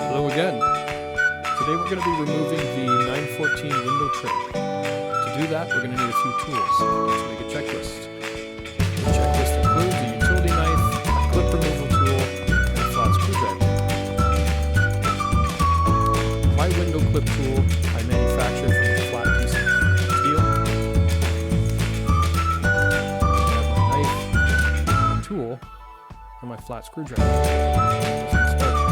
Hello again. Today we're going to be removing the 914 window trim. To do that, we're going to need a few tools. Let's make a checklist. The checklist includes a utility knife, a clip removal tool, and a flat screwdriver. My window clip tool I manufactured from a flat piece of steel. I have my knife, my tool, and my flat screwdriver. Let's get started.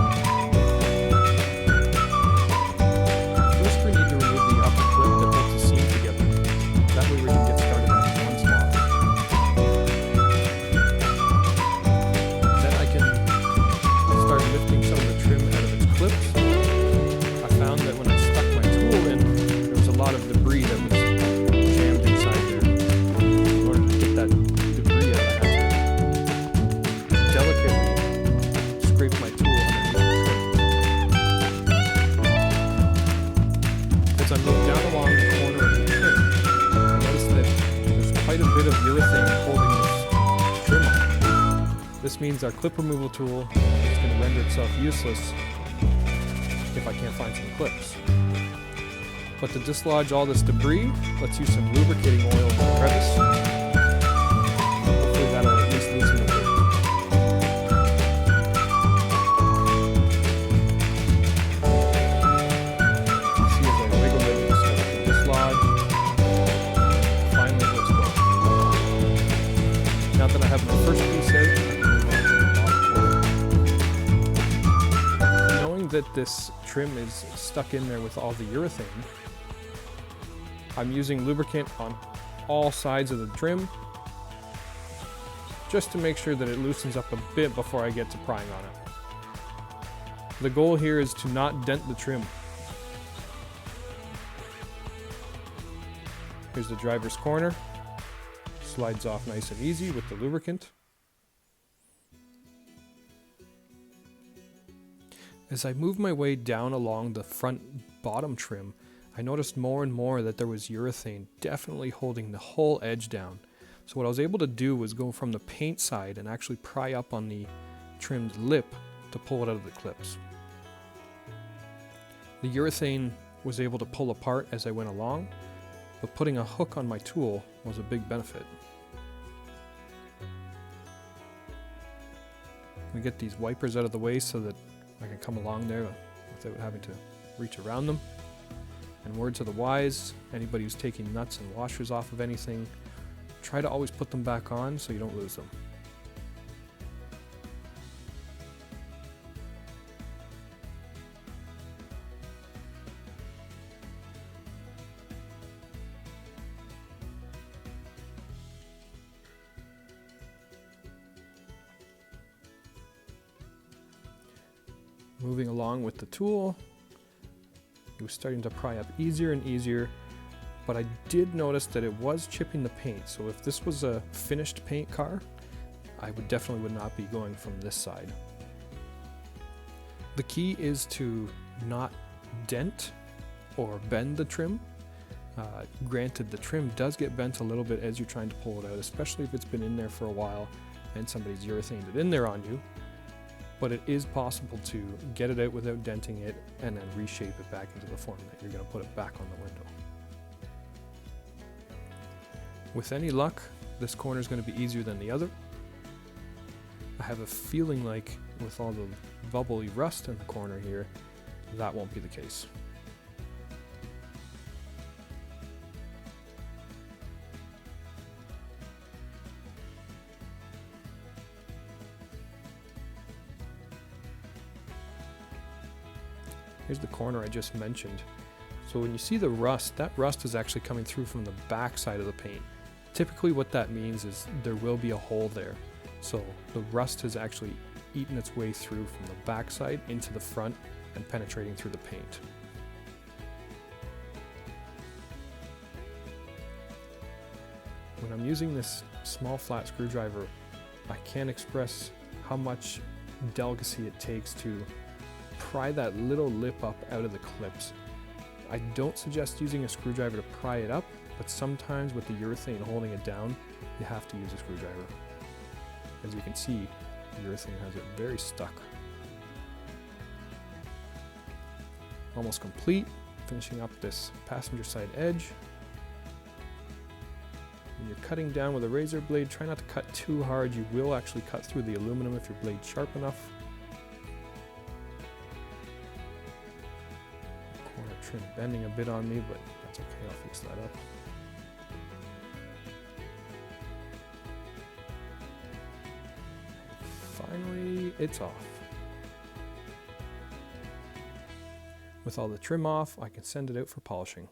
As I move down along the corner of the trim, I notice that there's quite a bit of urethane holding this trim on. This means our clip removal tool is going to render itself useless if I can't find some clips. But to dislodge all this debris, let's use some lubricating oil in the crevice. Hopefully that'll at least loosen the weight. Now that I have my first piece out, I can move on to the bottom corner. Knowing that this trim is stuck in there with all the urethane, I'm using lubricant on all sides of the trim just to make sure that it loosens up a bit before I get to prying on it. The goal here is to not dent the trim. Here's the driver's corner. Slides off nice and easy with the lubricant. As I move my way down along the front bottom trim, I noticed more and more that there was urethane definitely holding the whole edge down. So what I was able to do was go from the paint side and actually pry up on the trimmed lip to pull it out of the clips. The urethane was able to pull apart as I went along, but putting a hook on my tool was a big benefit. We get these wipers out of the way so that I can come along there without having to reach around them. And word to the wise, anybody who's taking nuts and washers off of anything, try to always put them back on so you don't lose them. Moving along with the tool, it was starting to pry up easier and easier, but I did notice that it was chipping the paint. So if this was a finished paint car, I definitely would not be going from this side. The key is to not dent or bend the trim. Granted, the trim does get bent a little bit as you're trying to pull it out, especially if it's been in there for a while and somebody's urethaned it in there on you. But it is possible to get it out without denting it and then reshape it back into the form that you're going to put it back on the window. With any luck, this corner is going to be easier than the other. I have a feeling like with all the bubbly rust in the corner here, that won't be the case. Here's the corner I just mentioned. So when you see the rust, that rust is actually coming through from the back side of the paint. Typically what that means is there will be a hole there. So the rust has actually eaten its way through from the back side into the front and penetrating through the paint. When I'm using this small flat screwdriver, I can't express how much delicacy it takes to pry that little lip up out of the clips. I don't suggest using a screwdriver to pry it up, but sometimes with the urethane holding it down, you have to use a screwdriver. As you can see, the urethane has it very stuck. Almost complete. Finishing up this passenger side edge. When you're cutting down with a razor blade, try not to cut too hard. You will actually cut through the aluminum if your blade's sharp enough. Corner trim bending a bit on me, but that's okay, I'll fix that up. Finally, it's off. With all the trim off, I can send it out for polishing.